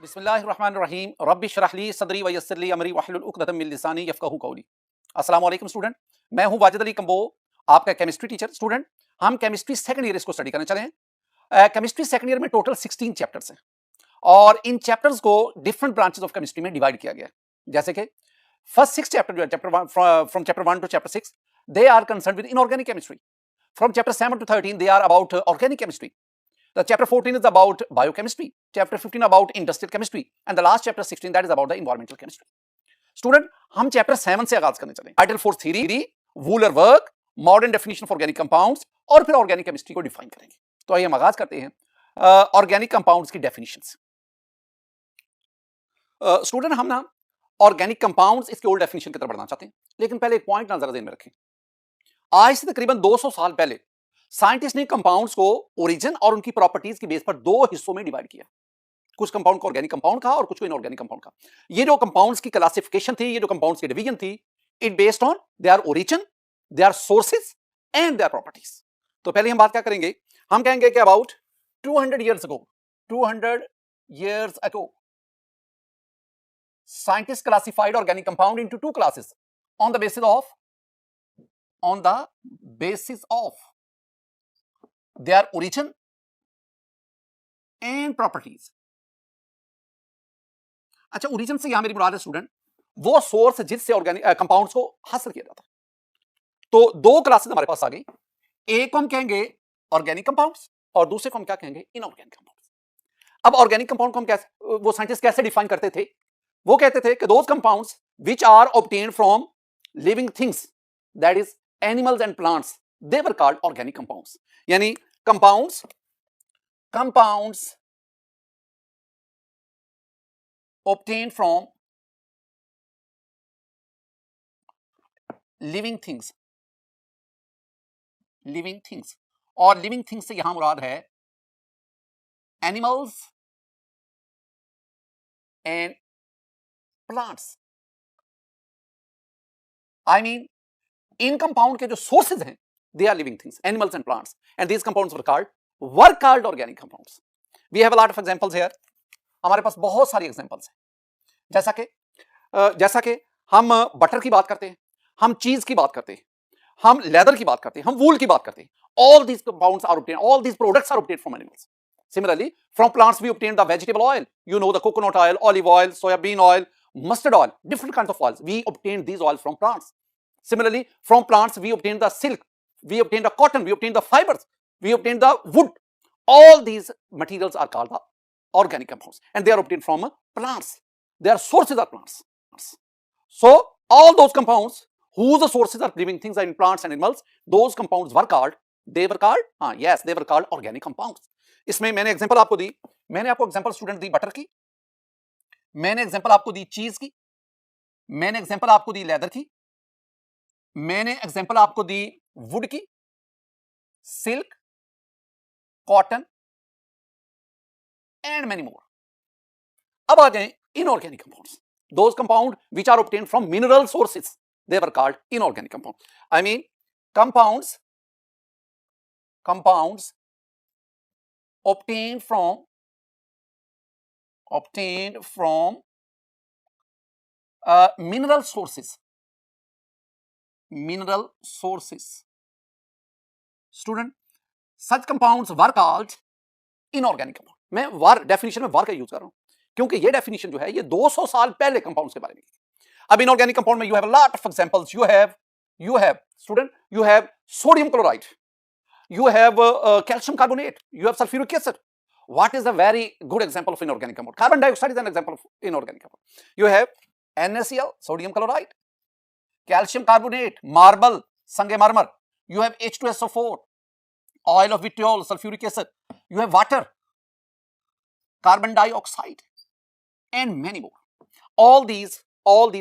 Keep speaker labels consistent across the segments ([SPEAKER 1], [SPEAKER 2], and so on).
[SPEAKER 1] बिस्मिल्लाहिर्रहमानिर्रहीम रब्बि इश्रह ली सदरी व यस्सिर ली अमरी वहलुल उक़दतम मिन लिसानी यफ़क़हू क़ौली। अस्सलाम वालेकुम स्टूडेंट, मैं हूं वाजिद अली कंबो, आपका केमिस्ट्री टीचर। स्टूडेंट, हम केमिस्ट्री सेकंड ईयर इसको स्टडी करने चले हैं। केमिस्ट्री सेकंड ईयर में टोटल 16 चैप्टर्स हैं और इन चैप्टर्स को डिफरेंट ब्रांचेस ऑफ केमिस्ट्री में डिवाइड किया गया है। जैसे कि फर्स्ट 6 चैप्टर जो है, chapter from chapter 1 to chapter 6 they are concerned with inorganic chemistry. From chapter 7 to 13 they are about organic chemistry. The chapter 14 is about biochemistry, chapter 15 about industrial chemistry, and the last chapter 16 that is about the environmental chemistry. Student, हम chapter 7 से आगाज करने चले। Vital force theory, Wheeler work, modern definition of organic compounds और फिर organic chemistry को define करेंगे। तो आइए हम आगाज करते हैं ऑर्गेनिक कंपाउंड्स की डेफिनेशन से। स्टूडेंट, हम ना ऑर्गेनिक कंपाउंड्स इसके ओल्ड डेफिनेशन की तरफ बढ़ना चाहते हैं, लेकिन पहले एक पॉइंट नजर में रखें। आज से तकरीबन 200 साल पहले साइंटिस्ट ने कंपाउंड्स को ओरिजिन और उनकी प्रॉपर्टीज के बेस पर दो हिस्सों में डिवाइड किया। कुछ कंपाउंड को ऑर्गेनिक कंपाउंड कहा और कुछ को इनऑर्गेनिक कंपाउंड कहा। ये जो कंपाउंड्स की क्लासिफिकेशन थी, ये जो कंपाउंड्स की डिवीजन थी, it based on their origin, their sources and their properties. तो पहले हम बात क्या करेंगे, हम कहेंगे कि about 200 years ago scientists classified organic compound into two classes on the basis of their origin and properties. अच्छा, ओरिजिन से यहां मेरी मुराद है स्टूडेंट वो सोर्स जिससे ऑर्गेनिक कंपाउंड्स को हासिल किया जाता है। तो दो क्लासेस हमारे पास आ गई। एक को हम कहेंगे ऑर्गेनिक कंपाउंड्स और दूसरे को हम क्या कहेंगे, इनऑर्गेनिक कंपाउंड्स। अब ऑर्गेनिक कंपाउंड को हम कैसे, वो साइंटिस्ट कैसे डिफाइन करते थे? वो कहते थे कि those compounds which are obtained from living things, that is animals and plants, they were called organic compounds. यानी compounds obtained from living things और लिविंग थिंग्स से यहां मुराद है animals and plants. I mean इन कंपाउंड के जो sources हैं they are living things, animals and plants, and these compounds were called organic compounds. We have a lot of examples here. हमारे पास बहुत सारी एग्जांपल्स हैं। जैसा कि हम बटर की बात करते हैं, हम चीज की बात करते हैं, हम लेदर की बात करते हैं, हम वूल की बात करते हैं। All these compounds are obtained, all these products are obtained from animals. Similarly, from plants we obtain the vegetable oil. You know, the coconut oil, olive oil, soybean oil, mustard oil, different kinds of oils. We obtain these oils from plants. Similarly, from plants we obtain the silk, we obtain the cotton, we obtain the fibers, we obtain the wood. All these materials are called the organic compounds, and they are obtained from plants. Their sources are plants. So all those compounds whose sources are living things are in plants and animals, those compounds were called, they were called organic compounds. इसमें मैंने example आपको दी, मैंने आपको example student दी butter की, मैंने example आपको दी चीज की, मैंने एग्जांपल आपको दी लेदर की, मैंने एग्जांपल आपको दी वुड की, silk, cotton and many more. अब आ जाए inorganic compounds, those compound which are obtained from mineral sources, they were called inorganic compound. I mean compounds obtained from mineral sources. Student, such compounds were called inorganic compound. मैं वार definition में वार का use कर रहा हूं क्योंकि ये definition जो है ये 200 साल पहले कंपाउंड्स के बारे में। अब इनऑर्गेनिक कंपाउंड में you have a lot of examples. you have sodium chloride, you have calcium carbonate, you have sulfuric acid. What is a very good example of inorganic compound? Carbon dioxide is an example of inorganic compound. You have NaCl, sodium chloride, calcium carbonate, marble, sangemarmar. You have H2SO4, oil of vitriol, sulfuric acid. You have water, carbon dioxide, and many more. All these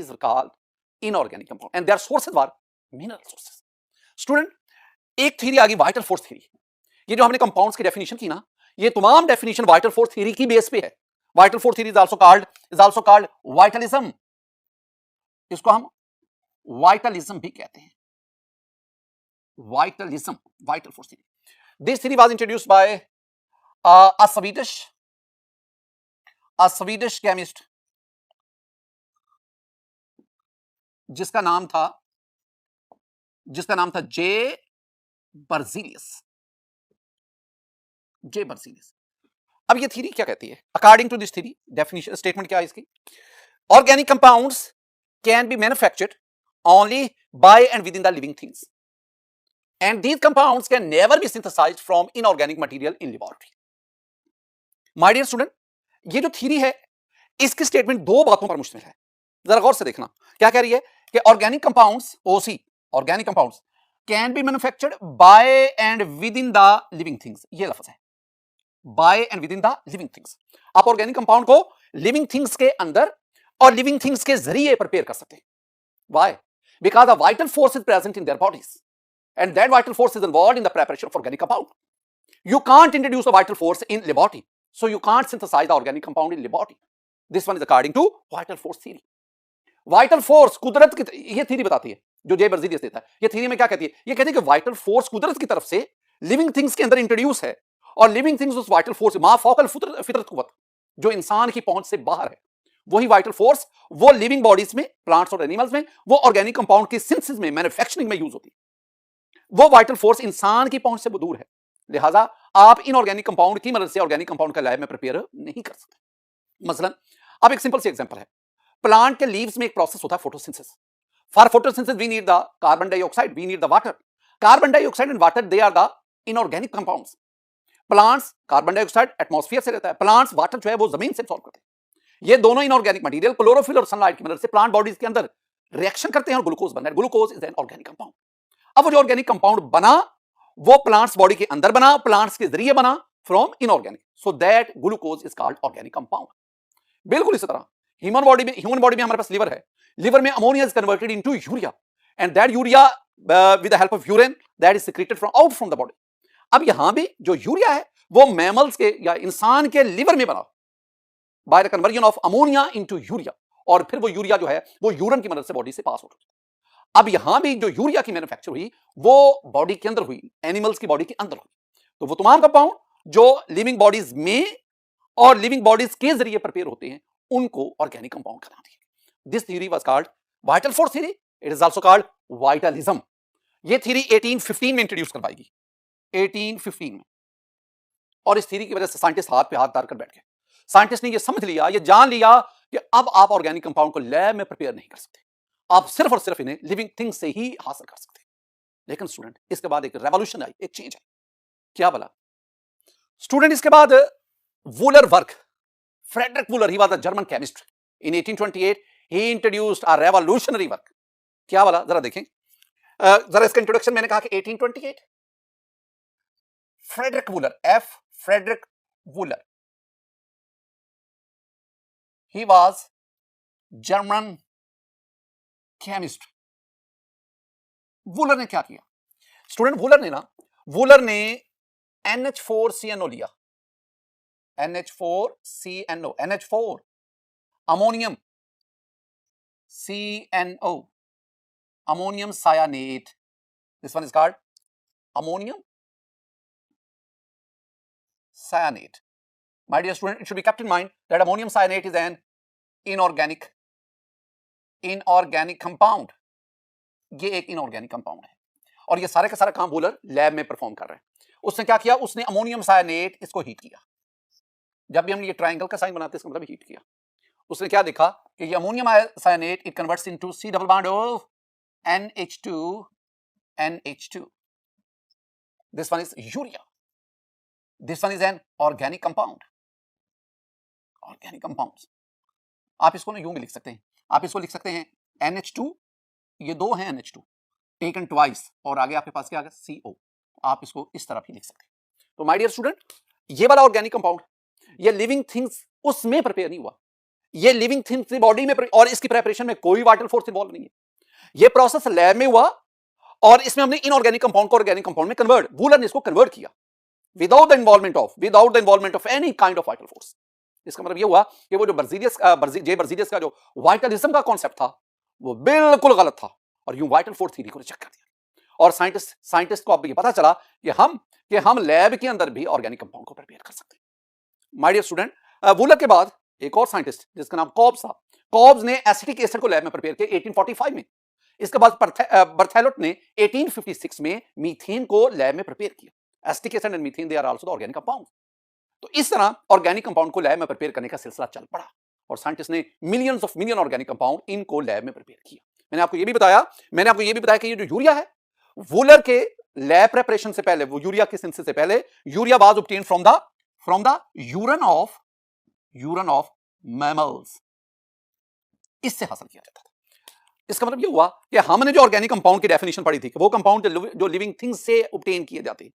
[SPEAKER 1] are called inorganic compound, and their sources were mineral sources. Student, एक theory आ गई vital force theory. ये जो हमने compounds की definition की ना, ये तमाम डेफिनेशन वाइटल फोर्स थ्योरी की बेस पे है। Vital force theory is also called vitalism. इसको हम वाइटलिज्म भी कहते हैं। Vital force theory. This theory was introduced by a a Swedish chemist जिसका नाम था जे बर्जीलियस। अब ये थ्योरी क्या कहती है? According to this theory, definition statement क्या है इसकी? Organic compounds can be manufactured only by and within the living things and these compounds can never be synthesised from inorganic material in laboratory. My dear student, ये जो theory है इसकी statement दो बातों पर मुश्तमिल है। जरा गौर से देखना क्या कह रही है कि organic compounds OC, organic compounds can be manufactured by and within the living things. ये लफ्ज है by and within the living things. आप ऑर्गेनिक कंपाउंड को लिविंग थिंग्स के अंदर और लिविंग थिंग्स के जरिए प्रिपेयर कर सकते हैं। Why? Because the vital force is present in their bodies and that vital force is involved in the preparation of organic compound. You can't introduce a vital force in laboratory, so you can't synthesize the organic compound in laboratory. This one is according to vital force theory. Vital force कुदरत की, ये theory बताती है जो जे Berzelius देता है। ये theory में क्या कहती है? ये कहती है कि वाइटल फोर्स कुदरत की तरफ से लिविंग थिंग्स के अंदर इंट्रोड्यूस है और लिविंग थिंग्स उस वाइटल फोर्स मा फौकल फितरत कुव्वत जो इंसान की पहुंच से बाहर है, वही वाइटल फोर्स वो लिविंग बॉडीज में, प्लांट्स और एनिमल्स में, वो ऑर्गेनिक कंपाउंड की सिंथेसिस में, मैन्युफैक्चरिंग में यूज होती है। वो वाइटल फोर्स इंसान की पहुंच से वो दूर है, लिहाजा आप इनऑर्गेनिक कंपाउंड की मदद से ऑर्गेनिक कंपाउंड का लैब में प्रिपेयर नहीं कर सकते। मसलन अब एक सिंपल सी एग्जांपल है, प्लांट के लीव्स में एक प्रोसेस होता है photosynthesis. For photosynthesis we need the carbon dioxide, we need the water. Carbon dioxide and water they are the inorganic compounds. Plants carbon dioxide atmosphere से रहता है, प्लांट्स वाटर जो है वो जमीन से एब्सॉर्ब करते हैं। ये दोनों इनऑर्गेनिक मटेरियल क्लोरोफिल और सनलाइट की मदद से प्लांट बॉडीज के अंदर रिएक्शन करते हैं और ग्लूकोज बनता है। Glucose is an organic compound. अब वो जो ऑर्गेनिक कंपाउंड बना वो प्लांट्स बॉडी के अंदर बना, प्लांट्स के जरिए बना from inorganic, so that glucose is called organic compound. बिल्कुल इसी तरह ह्यूमन बॉडी में हमारे पास लिवर है, लिवर में ammonia is converted into urea and that urea with the help of urine that is secreted from out from the body. अब यहां भी जो यूरिया है वो मैमल्स के या इंसान के लिवर में बना by the conversion of ammonia into urea, और फिर वो यूरिया जो है वो यूरिन की मदद से बॉडी से पास हो रही है। अब यहां भी जो यूरिया की मैन्युफैक्चर हुई वो बॉडी के अंदर हुई, एनिमल्स की बॉडी के अंदर हुई। तो वो तमाम कंपाउंड जो लिविंग बॉडीज में और लिविंग बॉडीज के जरिए प्रिपेयर होते हैं उनको ऑर्गेनिक कंपाउंड कहलाते हैं। This theory was called vital force theory, it is also called vitalism. ये थ्योरी 1815 में इंट्रोड्यूस करवाई, 1815 में, और इस थ्योरी की वजह से साइंटिस्ट हाथ पे हाथ डालकर बैठ गए। साइंटिस्ट ने ये समझ लिया, ये जान लिया कि अब आप ऑर्गेनिक कंपाउंड को लैब में प्रिपेयर नहीं कर सकते, आप सिर्फ और सिर्फ इन्हें लिविंग थिंग्स से ही हासिल कर सकते हैं। लेकिन स्टूडेंट इसके बाद एक रेवोल्यूशन आई, एक चेंज आई। क्या बोला स्टूडेंट? इसके बाद Wöhler work, Friedrich Wöhler, he was a German chemist. In 1828 he introduced a revolutionary work. क्या बोला जरा देखें, जरा इसका इंट्रोडक्शन मैंने कहा कि 1828 Friedrich Wöhler, Friedrich Wöhler, he was German chemist. Wöhler ने क्या किया स्टूडेंट? वूलर ने NH4CNO लिया, NH4CNO, NH4 ammonium CNO, ammonium cyanate, this one is called ammonium cyanate. My dear student, it should be kept in mind that ammonium cyanate is an inorganic compound. ये एक inorganic compound है और ये सारे का सारा काम वूलर लैब में परफॉर्म कर रहे हैं। उसने क्या किया? उसने अमोनियम सायनेट इसको हीट किया। जब भी हम ये ट्रायंगल का साइन बनाते हैं इसका मतलब हीट किया। उसने क्या देखा कि ये ammonium cyanate it converts into C double bond of NH2। This one is urea, this one is an organic compound. Organic compounds आप इसको ना यूं भी लिख सकते हैं, आप इसको लिख सकते हैं NH2, ये दो हैं NH2 टेकन ट्वाइस, और आगे आपके पास क्या आ गया? CO। आप इसको इस तरह भी लिख सकते हैं। तो माय डियर स्टूडेंट, ये वाला ऑर्गेनिक कंपाउंड ये लिविंग थिंग्स उसमें प्रिपेयर नहीं हुआ, ये लिविंग थिंग्स की बॉडी में, और इसकी प्रिपरेशन में कोई वाइटल फोर्स इन्वॉल्व नहीं है। ये प्रोसेस लैब में हुआ और इसमें हमने इनऑर्गेनिक कंपाउंड को ऑर्गेनिक कंपाउंड में कन्वर्ट, वूलर ने इसको कन्वर्ट किया without the involvement of any kind of vital force. इसका मतलब ये हुआ कि वो जो जे बर्जीलियस का जो वाइटलिज्म का कॉन्सेप्ट था वो बिल्कुल गलत था और यूं वाइटल फोर्स थ्योरी को रिजेक्ट कर दिया। और साइंटिस्ट को अब ये पता चला कि हम लैब के अंदर भी ऑर्गेनिक कंपाउंड को प्रिपेयर कर सकते हैं। माय डियर स्टूडेंट, वूलर के बाद एक और साइंटिस्ट जिसका नाम कॉब्स था, कॉब्स ने एसिटिक एसिड को लैब में प्रिपेयर किया 1845 में। इसके बाद बर्थेलोट ने 1856 में मीथेन को लैब में प्रिपेयर किया। Acetic acid and methane they are also the organic compound. तो इस तरह ऑर्गेनिक कंपाउंड को लैब में प्रिपेयर करने का सिलसिला चल पड़ा और साइंटिस्ट ने millions of million organic compound इनको लैब में प्रिपेयर किया। मैंने आपको ये भी बताया कि ये जो यूरिया है, वूलर के लैब प्रिपरेशन से पहले, वो यूरिया की सिंथेसिस से पहले, urea was obtained from the urine of mammals. इससे हासिल किया जाता था। इसका मतलब ये हुआ कि हमने जो ऑर्गेनिक कंपाउंड की डेफिनेशन पढ़ी थी कि वो कंपाउंड जो लिविंग थिंग्स से ऑब्टेन किए जाते हैं,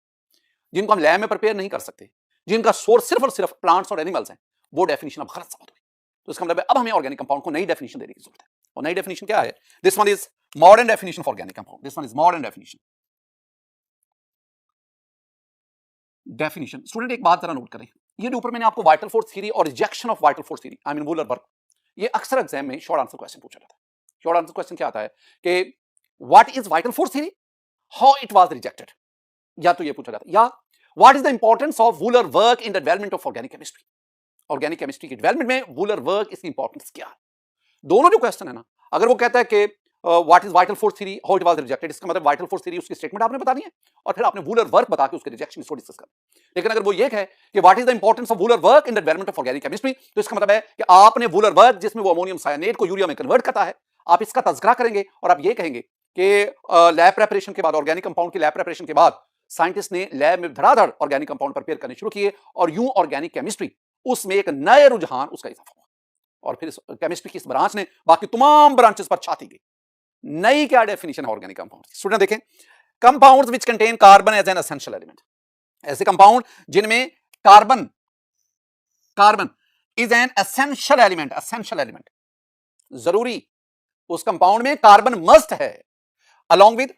[SPEAKER 1] जिनको हम लैब में प्रिपेयर नहीं कर सकते, जिनका सोर्स सिर्फ और सिर्फ प्लांट्स और एनिमल्स हैं, वो डेफिनेशन अब गलत साबित हुई। तो इसका मतलब है अब हमें ऑर्गेनिक कंपाउंड को नई डेफिनेशन देने की जरूरत है। और नई डेफिनेशन क्या है? This one is modern definition for organic compound. This one is modern definition. Student एक बात जरा नोट करें, ये जो ऊपर मैंने आपको वाइटल फोर्स थ्योरी और rejection of vital force theory, I mean Wular work, ये अक्सर एग्जाम में शॉर्ट आंसर क्वेश्चन पूछा जाता है। शॉर्ट आंसर क्वेश्चन क्या आता है कि what is vital force theory, how it was rejected, या तो ये पूछा जाता है, या what is the importance of Wular work in the development of organic chemistry. Organic chemistry के डेवलपमेंट में वूलर वर्क इसकी इंपॉर्टेंस क्या है। दोनों जो क्वेश्चन है ना, अगर वो कहता है कि what is vital force theory, how it was rejected, इसका मतलब वाइटल फोर्स थ्योरी उसकी स्टेटमेंट आपने बतानी है और फिर आपने वूलर वर्क बता के उसके रिजेक्शन को डिस्कस करना। लेकिन अगर वो ये है कि what is the importance of Wular work in the development of organic chemistry, तो इसका मतलब है कि आपने वूलर वर्क जिसमें वो अमोनियम साइनेट को यूरिया में कन्वर्ट करता है, आप इसका तज़किरा करेंगे और आप ये कहेंगे कि लैब प्रिपरेशन के बाद, ऑर्गेनिक कंपाउंड की लैब प्रिपरेशन के बाद साइंटिस्ट ने लैब में धड़ाधड़ ऑर्गेनिक कंपाउंड प्रिपेयर करने शुरू किए और यूं ऑर्गेनिक केमिस्ट्री उसमें एक नए रुझान उसका इजाफा हुआ और फिर केमिस्ट्री की इस ब्रांच ने बाकी तमाम ब्रांचेस पर छाती गई। नई क्या डेफिनेशन है ऑर्गेनिक कंपाउंड? स्टूडेंट देखें, compounds which contain carbon as an essential element, ऐसे कंपाउंड जिनमें carbon is an essential element, जरूरी उस कंपाउंड में कार्बन मस्ट है, along with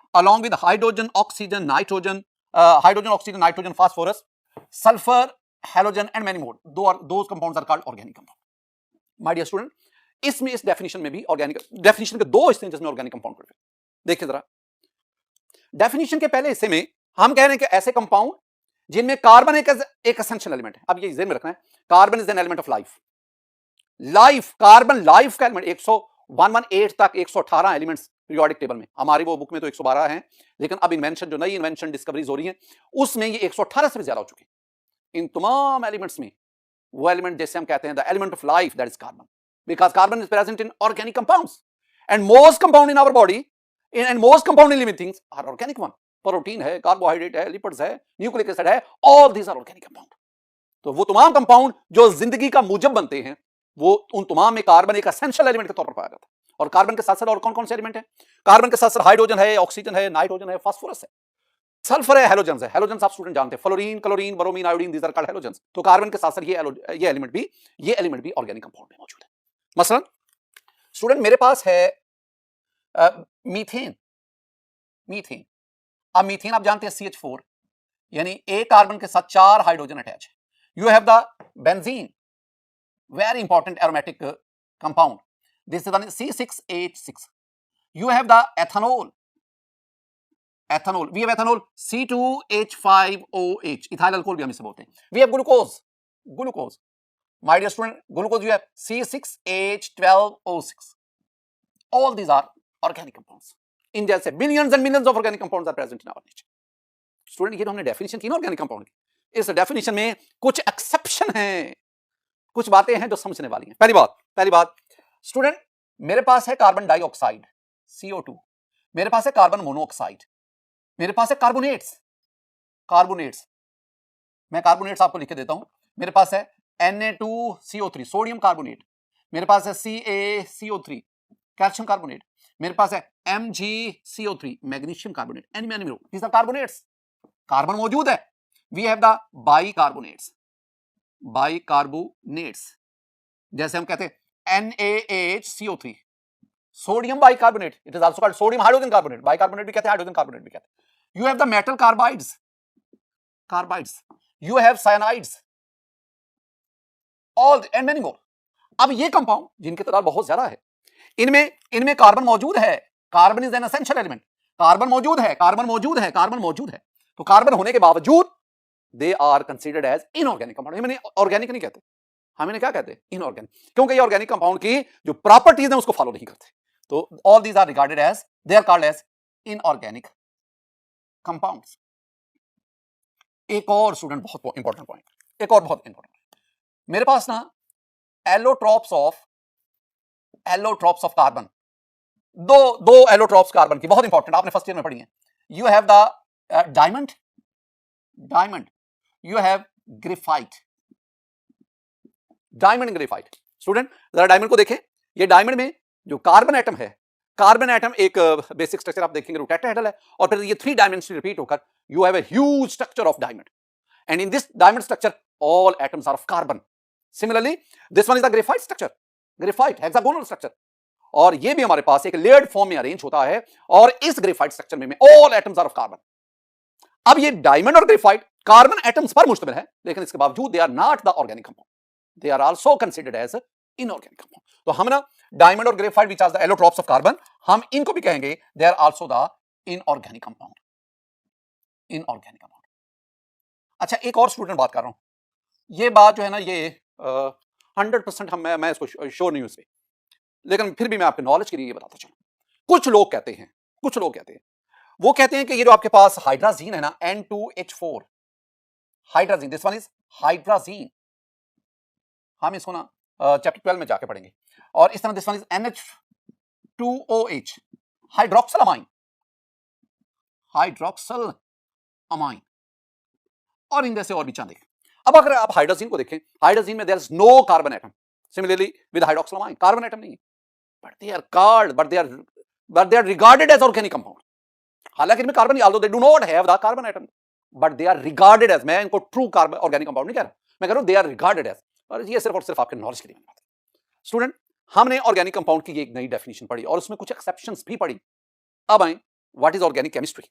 [SPEAKER 1] hydrogen, oxygen, nitrogen, phosphorus, sulphur, halogen and many more, those compounds are called organic compound. My dear student, इसमें इस definition में भी ऑर्गेनिक डेफिनेशन के दो हिस्से हैं जिसमें ऑर्गेनिक कंपाउंड पड़ते हैं। देखिए जरा, डेफिनेशन के पहले हिस्से में हम कह रहे हैं कि ऐसे कंपाउंड जिनमें कार्बन एक एसेंशियल एलिमेंट है। अब ये ध्यान में रखना है, carbon is an element of life. Carbon life का एलिमेंट 118 तक 118 एलिमेंट्स पीरियोडिक टेबल में, हमारी वो बुक में तो 112 हैं, लेकिन अब इन्वेंशन जो नई इन्वेंशन डिस्कवरीज हो रही हैं उसमें ये 118 से भी ज्यादा हो चुके हैं। इन तमाम एलिमेंट्स में वो एलिमेंट जैसे हम कहते हैं the element of life, that is carbon, because carbon is present in organic compounds and most compound in our body and most compound in living things are organic one. Protein है, carbohydrate है, lipids है, nucleic acid है, all these are organic compound. तो वो तमाम compound जो जिंदगी का मूजब बनते हैं, वो उन तमाम में कार्बन एक एसेंशियल एलिमेंट के तौर पर पाया जाता है। और कार्बन के साथ साथ और कौन कौन से एलिमेंट है? कार्बन के साथ साथ हाइड्रोजन है, ऑक्सीजन है, नाइट्रोजन है, फास्फोरस है, सल्फर है, हैलोजन है। हैलोजन आप स्टूडेंट जानते हैं, fluorine, chlorine, bromine, iodine, these are called halogen. तो कार्बन के साथ साथ ये एलिमेंट भी ऑर्गेनिक कंपाउंड में मौजूद है। मसलन स्टूडेंट मेरे पास है मीथेन। अब मीथेन आप जानते हैं CH4, यानी एक कार्बन के साथ 4 हाइड्रोजन अटैच है। You have the benzene, very important aromatic compound, this is C6H6. You have the ethanol, we have ethanol C2H5OH, ethyl alcohol भी हम इसे बोलते हैं। We have glucose, my dear student, glucose you have C6H12O6. all these are organic compounds. इन जैसे billions and millions of organic compounds are present in our nature. Student ये तो हमने definition की ना ऑर्गेनिक कंपाउंड की, इस डेफिनेशन में कुछ एक्सेप्शन हैं, कुछ बातें हैं जो समझने वाली हैं। पहली बात स्टूडेंट, मेरे पास है कार्बन डाइऑक्साइड CO2, मेरे पास है कार्बन मोनोऑक्साइड, मेरे पास है कार्बोनेट्स। मैं कार्बोनेट्स आपको लिख के देता हूं। मेरे पास है Na2CO3 सोडियम कार्बोनेट, मेरे पास है CaCO3 कैल्शियम कार्बोनेट, मेरे पास है MgCO3 magnesium carbonate, these are carbonates. Carbon मौजूद है। वी हैव द बाइकार्बोनेट्स, जैसे हम कहते हैं NaHCO3 sodium bicarbonate, it is also called sodium hydrogen carbonate, bicarbonate भी कहते हैं, हाइड्रोजन कार्बोनेट भी कहते हैं। You have the metal carbides, you have cyanides, all and many more. अब ये कंपाउंड जिनकी तादाद बहुत ज्यादा है, इनमें कार्बन मौजूद है। Carbon is an essential element, carbon मौजूद है। तो कार्बन होने के बावजूद they are considered as inorganic compound. मैंने ऑर्गेनिक नहीं कहते, हम इन्हें क्या कहते हैं? इनऑर्गेनिक, क्योंकि ये ऑर्गेनिक कंपाउंड की जो प्रॉपर्टीज हैं उसको फॉलो नहीं करते। तो all these are regarded as, they are called as inorganic compounds. एक और स्टूडेंट बहुत इंपॉर्टेंट पॉइंट, एक और बहुत इंपॉर्टेंट, मेरे पास ना एलोट्रॉप्स ऑफ कार्बन, दो एलोट्रॉप्स कार्बन की, बहुत इंपॉर्टेंट, आपने फर्स्ट ईयर में पढ़ी है। You have the diamond, you have graphite, diamond and graphite. Student जरा डायमंड को देखें, ये डायमंड में जो कार्बन एटम है, कार्बन एटम एक बेसिक स्ट्रक्चर आप देखेंगे टेट्राहेड्रल है, और फिर ये 3 डायमेंशन रिपीट होकर you have a huge structure of diamond, and in this diamond structure all atoms are of carbon. Similarly this one is the graphite structure, graphite hexagonal structure, और ये भी हमारे पास एक लेयर्ड फॉर्म में arrange होता है, और इस ग्रेफाइट स्ट्रक्चर में all atoms are of carbon. अब ये डायमंड और ग्रेफाइट कार्बन एटम्स पर मुश्तमिल है, लेकिन इसके बावजूद they are not the organic compound, they are also considered as inorganic compound. तो हम ना डायमंड और graphite which are the allotropes of carbon, हम इनको भी कहेंगे they are also the inorganic compound, inorganic compound. अच्छा एक और स्टूडेंट बात कर रहा हूं, ये बात जो है ना ये 100% मैं इसको श्योर नहीं हूं इससे, लेकिन फिर भी मैं आपके नॉलेज के लिए ये बताता चलूं। कुछ लोग कहते हैं, वो कहते हैं कि ये जो आपके पास हाइड्राजीन है ना, N2H4 hydrazine, this one is hydrazine, हम इसको ना चैप्टर 12 में जाके पढ़ेंगे। और इस तरह this one is NH2OH hydroxyl amine, hydroxyl amine, और इन जैसे और भी चंद। अब अगर आप हाइड्रोजीन को देखें, हाइड्रोजीन में there is no carbon atom, similarly with hydroxyl amine carbon atom नहीं है, but they are called, but they are regarded as organic compound. हालांकि इनमें carbon, although they do not have the carbon atom, but they are regarded as, मैं इनको true carbon organic compound नहीं कह रहा, मैं कह रहा हूं दे आर रिगार्डेड एज, और ये सिर्फ और सिर्फ आपके नॉलेज के लिए बात है। स्टूडेंट हमने ऑर्गेनिक कंपाउंड की एक नई डेफिनेशन पढ़ी, और उसमें कुछ एक्सेप्शंस भी पढ़ी। अब आए what is organic chemistry.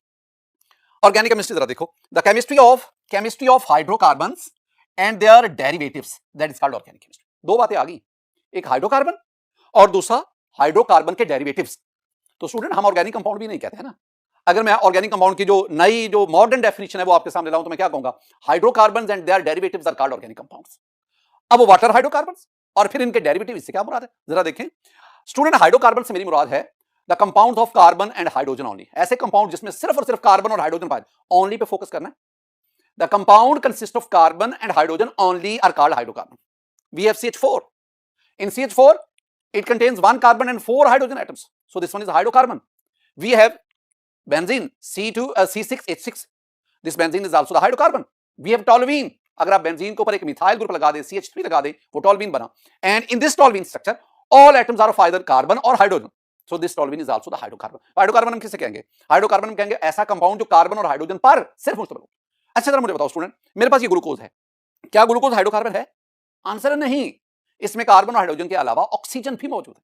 [SPEAKER 1] Organic chemistry जरा देखो, the chemistry of hydrocarbons and their derivatives, that is called organic chemistry. दो बातें आ गई, एक हाइड्रोकार्बन और दूसरा हाइड्रोकार्बन के डेरिवेटिव्स। तो स्टूडेंट हम ऑर्गेनिक कंपाउंड भी नहीं कहते हैं ना। अगर मैं ऑर्गेनिक कंपाउंड की जो नई जो मॉडर्न डेफिनेशन है वो आपके सामने लाऊं तो मैं क्या कहूंगा, hydrocarbons and their derivatives are called organic compounds. अब व्हाट आर हाइड्रोकार्बन्स और फिर इनके डेरिवेटिव, इससे क्या मुराद है जरा देखें। स्टूडेंट हाइड्रोकार्बन से मेरी मुराद है the compound of carbon and hydrogen only, ऐसे कंपाउंड जिसमें सिर्फ और सिर्फ कार्बन और हाइड्रोजन पाए, ओनली पे फोकस करना है। The compound consist of carbon and hydrogen only are called hydrocarbon. We have CH4, in CH4 it contains 1 carbon and 4 hydrogen atoms, so this one is hydrocarbon. We have benzene C6H6, this benzene is also the hydrocarbon. We have toluene, अगर आप benzene के ऊपर एक methyl group लगा दें, CH3 लगा दें, वो टोल्यूइन बना, and in this toluene structure all atoms are of either carbon or hydrogen, so this toluene is also the hydrocarbon. Hydrocarbon हम किसे कहेंगे, हाइड्रोकार्बन हम कहेंगे ऐसा कंपाउंड जो कार्बन और हाइड्रोजन पर सिर्फ मुश्तमिल हो। अच्छा जरा मुझे बताओ स्टूडेंट, मेरे पास ये ग्लूकोज है, क्या ग्लूकोज हाइड्रोकार्बन है? आंसर नहीं, इसमें कार्बन और हाइड्रोजन के अलावा ऑक्सीजन भी मौजूद है।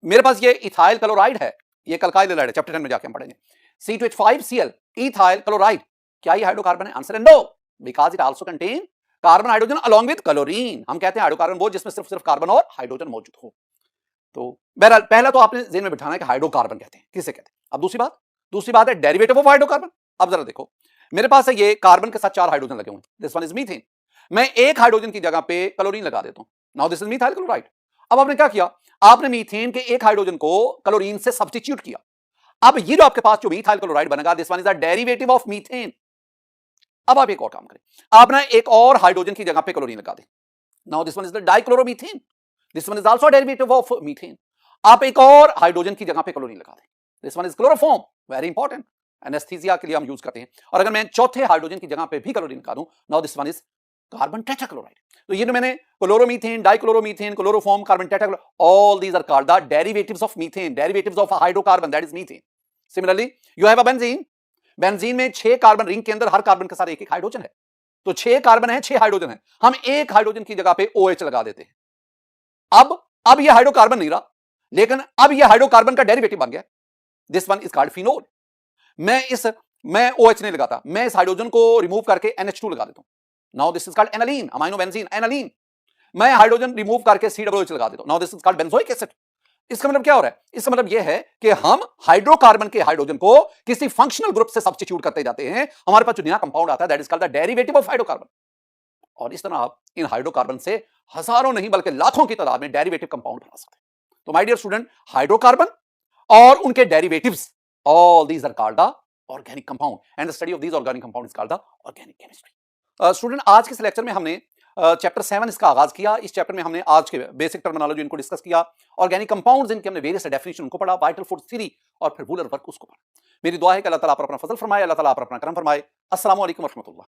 [SPEAKER 1] मेरे पास ये इथाइल क्लोराइड है, ये कल्काइल हैलाइड है, चैप्टर 10 में जाके हम पढ़ेंगे। C2H5Cl इथाइल क्लोराइड, क्या ये हाइड्रोकार्बन है? आंसर है no, because it also contain carbon hydrogen along with chlorine. हम कहते हैं हाइड्रोकार्बन वो जिसमें सिर्फ कार्बन और हाइड्रोजन मौजूद हो। तो बहरहाल पहला तो आपने ज़हन में बिठाना है कि हाइड्रोकार्बन कहते हैं, किसे कहते हैं। अब दूसरी बात है डेरिवेटिव ऑफ हाइड्रोकार्बन। अब जरा देखो, मेरे पास है ये कार्बन के साथ 4 हाइड्रोजन लगे हुए हैं, दिस वन इज मीथेन। मैं एक हाइड्रोजन की जगह पे क्लोरीन लगा देता हूं, now this is methyl chloride. अब आपने क्या किया, आपने मीथेन के एक हाइड्रोजन को क्लोरीन से सब्स्टिट्यूट किया। अब ये जो आपके पास जो मिथाइल क्लोराइड बनेगा, this one is the derivative of methane. अब आप एक और काम करें, आप ना एक और हाइड्रोजन की जगह पे क्लोरीन लगा दें, now this one is the dichloromethane, this one is also derivative of methane. आप एक और हाइड्रोजन की जगह पे क्लोरीन लगा दें, this one is chloroform, very important, anaesthesia के लिए हम यूज करते हैं। और अगर मैं चौथे हाइड्रोजन की जगह पे भी क्लोरीन लगा दूं, now this one is carbon tetrachloride. तो ये जो मैंने chloromethane, dichloromethane, chloroform, carbon tetrachloride, all these are called the derivatives of methane, derivatives of hydrocarbon, that is methane. Similarly you have a benzene, benzene में 6 carbon ring के अंदर हर carbon के साथ एक एक हाइड्रोजन है, तो 6 कार्बन है, 6 हाइड्रोजन है, हम एक हाइड्रोजन की जगह पे OH लगा देते हैं। अब ये हाइड्रोकार्बन नहीं रहा, लेकिन अब ये हाइड्रोकार्बन का डेरिवेटिव बन गया, this one is called phenol. मैं OH नहीं लगाता, मैं इस हाइड्रोजन को रिमूव करके NH2 लगा देता हूं, now this is called aniline, amino benzene, aniline. मैं हाइड्रोजन रिमूव करके COOH लगा देता हूं, now this is called benzoic acid. इसका मतलब क्या हो रहा है, इसका मतलब यह है कि हम हाइड्रोकार्बन के हाइड्रोजन को किसी फंक्शनल ग्रुप से सब्स्टिट्यूट करते जाते हैं, हमारे पास जो नया कंपाउंड आता है that is called the derivative of hydrocarbon. और इस तरह आप इन हाइड्रोकार्बन से हजारों नहीं बल्कि लाखों की तादाद में डेरिवेटिव कंपाउंड बना सकते हैं। तो माय डियर स्टूडेंट, हाइड्रोकार्बन और उनके derivatives, all these are called the organic compound and the study of these organic compound is called the organic chemistry. Student, आज के इस लेक्चर में हमने चैप्टर 7 इसका आगाज किया। इस चैप्टर में हमने आज के बेसिक टर्मिनोलॉजी इनको डिस्कस किया, ऑर्गेनिक कंपाउंड्स इनके हमने वेरियस डेफिनेशन उनको पढ़ा, वाइटल फूड थ्योरी और फिर वूलर वर्क उसको पढ़ा। मेरी दुआ है कि अल्लाह ताला आप पर अपना फजल फरमाए, अल्लाह ताला आप पर अपना करम फरमाए। अस्सलाम वालेकुम व रहमतुल्लाह।